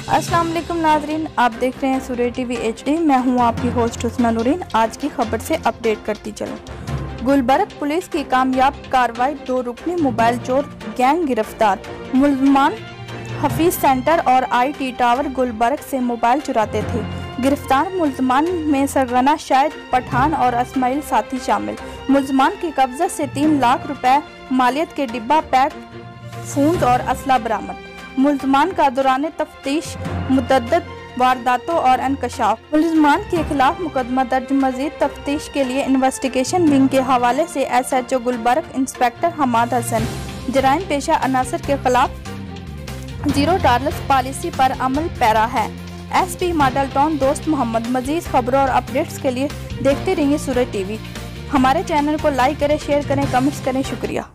अस्सलाम वालेकुम नाजरीन, आप देख रहे हैं सूर्य टीवी HD। मैं हूं आपकी होस्ट हुस्ना नूरीन। आज की खबर से अपडेट करती चलूं। गुलबर्ग पुलिस की कामयाब कार्रवाई, 2 रुकनी मोबाइल चोर गैंग गिरफ्तार। मुलजमान हफीज सेंटर और IT टावर गुलबर्ग से मोबाइल चुराते थे। गिरफ्तार मुलजमान में सरगना शाहिद पठान और इस्माइल साथी शामिल। मुलजमान के कब्जे से 3 लाख रुपए मालियत के डिब्बा पैक, फोन और असला बरामद। मुलजमान का दौरान तफ्तीश मुतअद्दिद वारदातों और इंकशाफ। मुलजमान के खिलाफ मुकदमा दर्ज। मजीद तफ्तीश के लिए इन्वेस्टिगेशन विंग के हवाले से SHO गुलबर्ग इंस्पेक्टर हमाद हसन जराइम पेशा अनासर के खिलाफ जीरो टॉलरेंस पॉलिसी पर अमल पैरा है। SP मॉडल टाउन दोस्त मोहम्मद। मजीद खबरों और अपडेट्स के लिए देखते रहिए सूर्य टीवी। हमारे चैनल को लाइक करें, शेयर करें, कमेंट्स करें। शुक्रिया।